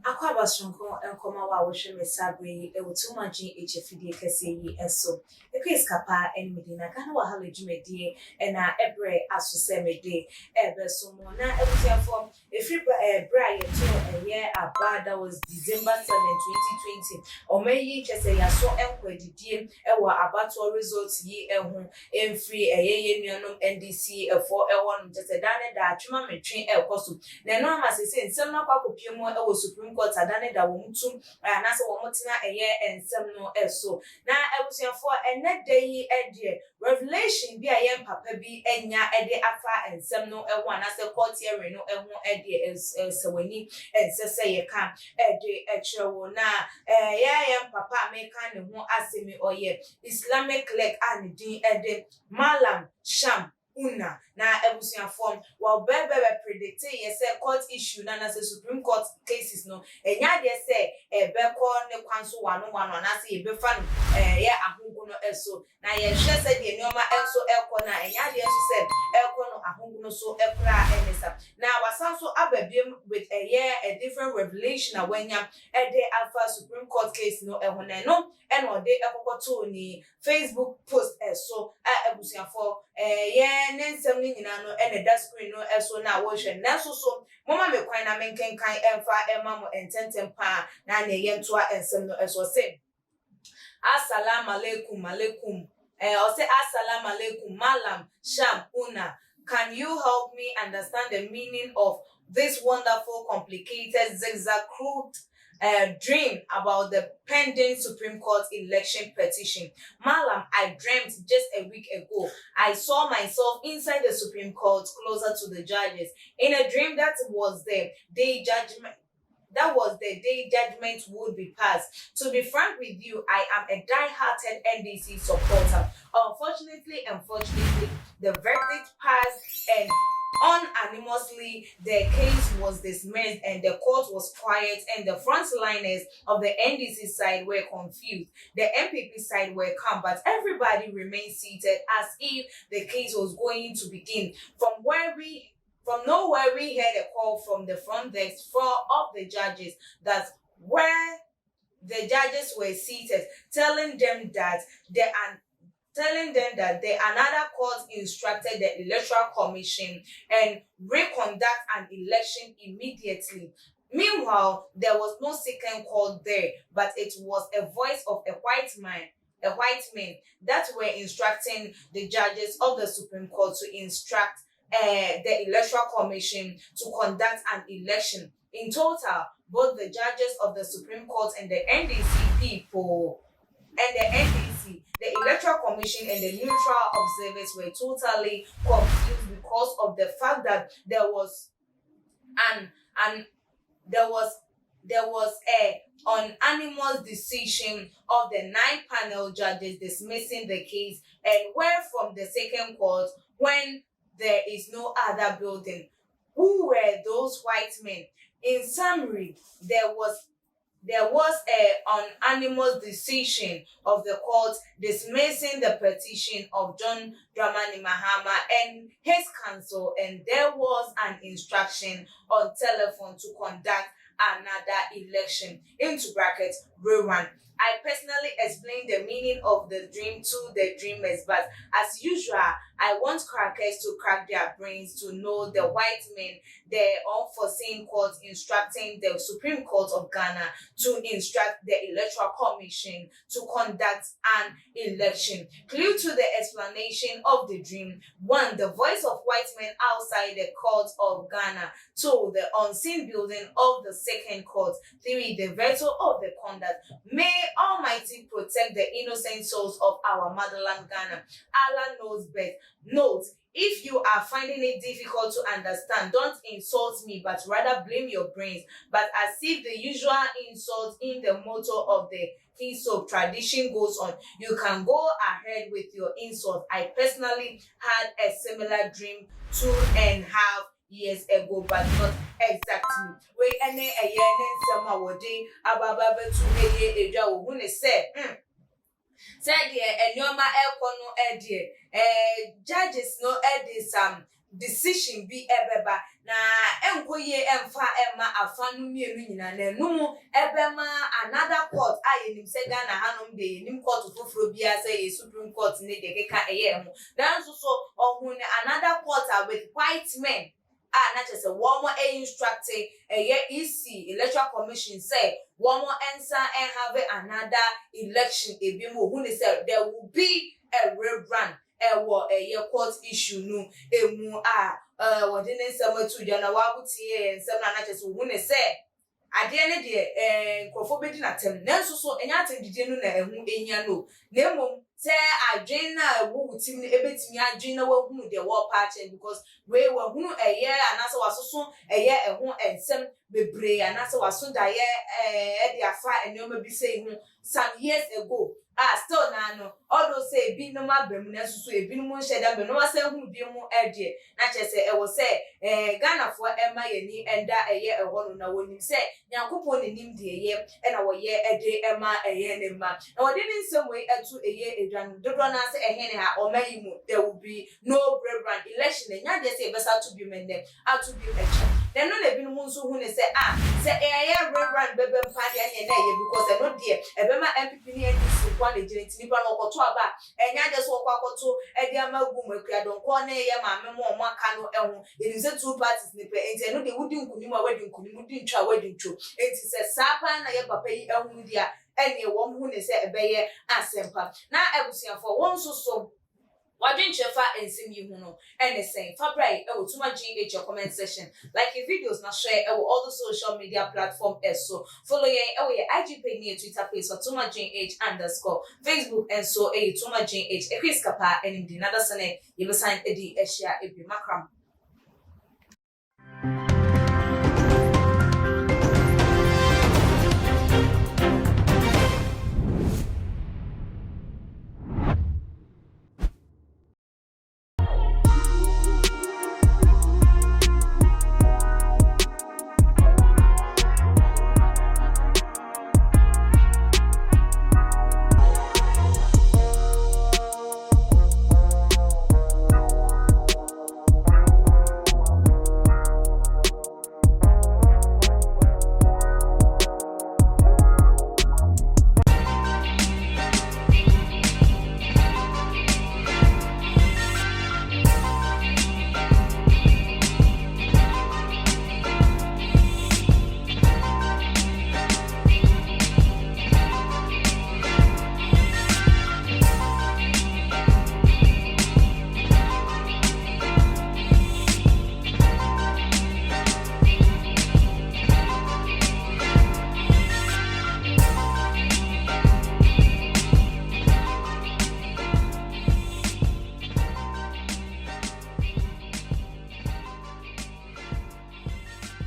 Akwaba sonko enkoma wa wohwe mesabre e wotuma gin HFD kase yi eso ekes kapa enmedina kana wa halo jumedie na ebre asose mede ebe so mo na ebutiafo efri bra ye to eye aba that was December 7 2020 omeyi chese yaso enkwadidie ewo abato results yi ehu emfri eye nuanom NDC efo ewon chese dane da atwuma metwen ekoso na no amasese nsem na kwakopie mu ewo Supreme Court adane da wo mutum na se wo mutina eye ensem no eso na ebusuafo enne dey ede revelation bi aye papa bi enya ede afa ensem no ewo na se court hearing no ehu ede sewani ensese ye ka ede echewo na ye papa ameka ne ho asemi oye Islamic cleric and din ede Malam Sham Una na ebusuafo wa bebe predict yes court issue na say Supreme Court cases no enya de say ebeko ne kwanso wano na say ebefa no ye ahungu no eso na ye hwe say de nyoma enso eko na enya de so say eko no ahungu no so ekra enesa na wasanso ababiem with a different revelation awanya de alpha Supreme Court case no ehone no eno de ekokoto ni Facebook post eso ebusuafo nensem ni nyina no da screen no eso na wo hwe na so mama me kwan na menkenkan emfa ema mo ententem pa na ne yentoa ensem no eso se assalamu alaikum o say assalamu alaikum Malam Sham Una, can you help me understand the meaning of this wonderful complicated zigzag crude dream about the pending Supreme Court election petition? Malam, I dreamt just a week ago. I saw myself inside the Supreme Court, closer to the judges. In a dream, that was the day judgment would be passed. To be frank with you, I am a die-hearted NDC supporter. Unfortunately, the verdict passed and unanimously the case was dismissed and the court was quiet and the frontliners of the NDC side were confused. The MPP side were calm, but everybody remained seated as if the case was going to begin. From nowhere, we heard a call from the front desk of the judges that where the judges were seated, telling them that another court instructed the Electoral Commission and reconduct an election immediately. Meanwhile, there was no second call there, but it was a voice of a white man that were instructing the judges of the Supreme Court to instruct the Electoral Commission to conduct an election. In total, both the judges of the Supreme Court and the NDC people and the NDC, the Electoral Commission and the neutral observers were totally confused because of the fact that there was a unanimous decision of the 9-panel judges dismissing the case, and where from the second court when there is no other building. Who were those white men? In summary, there was a unanimous decision of the court dismissing the petition of John Dramani Mahama and his counsel, and there was an instruction on telephone to conduct another election, into brackets, rerun. I personally explained the meaning of the dream to the dreamers, but as usual, I want crackers to crack their brains to know the white men, the unforeseen court instructing the Supreme Court of Ghana to instruct the Electoral Commission to conduct an election. Clue to the explanation of the dream: 1. The voice of white men outside the court of Ghana. 2. The unseen building of the second court. 3. The veto of the conduct. May Almighty protect the innocent souls of our motherland Ghana. Allah knows best. Note: if you are finding it difficult to understand, don't insult me, but rather blame your brains. But as if the usual insult in the motto of the Hisope tradition goes on, you can go ahead with your insult. I personally had a similar dream 2.5 years ago, but not exactly. We any a year and some our day ababa to a jaw when they said, said ye and your ma elcono edie, judges no edie some decision be ebeba na enkoye emfa emma afanu mienu nyina na numu ebema another court ayenim se Ghana hanom de nim court foforo bia say Supreme Court ne de keka eye mu dan so ohun another court with white men na chese one more instructing EC Electoral Commission say one more answer and have another election ebi mu ohun say there will be a rerun court issue no emu wodine nsema tu dia na wabutie nsema na chese ohun say ade ne de nkrofo bedi na tem nanso so enya atendide no na ehu ehia no na emom se adwen na ewu tim ne ebetimi adwen na wahunu de war patch because we wahunu anase wasoso ehu ensem bebre anase waso da de afa enoma bi say hu some years ago still na no although say bi no ma bam na susu ebi no mo nheda be no wase hu bi mu ede na chese ewo say Ghana for ema yeni enda eho no na wonim say nyankopon ne nim de na wo ede ema ne ma na wode ne nsem we atu edwan dodo na say ehene ha omayi mu there will be no rerun election nya de say besa to bi mende atu bi echa then no na bi no mo nso hu ne say say rerun bebe mpa de anya na because no de ebema MPP ni NDC kwa le jire tinipa no koto aba enya de so kwa koto e de amagu makua don ko na ye maame mo aka no ehu it is two parties ni pe enti no de wudi nkuni mu awadi nkuni mu di ntwa awadi ntwo enti se sapa na ye papa yi ehu dia ene wo mu ne se ebeye asempa na ebusiafo won so wadin chefa ensim yi hu no ene sen fabrai e wo tuma GH your comment section like your videos na share e wo all the social media platform so follow ye e wo ye IG page ni Twitter page for tuma GH_ Facebook and so e tuma GH e Chris Kapa enim di nada sene ye be sign edi e share e bi makram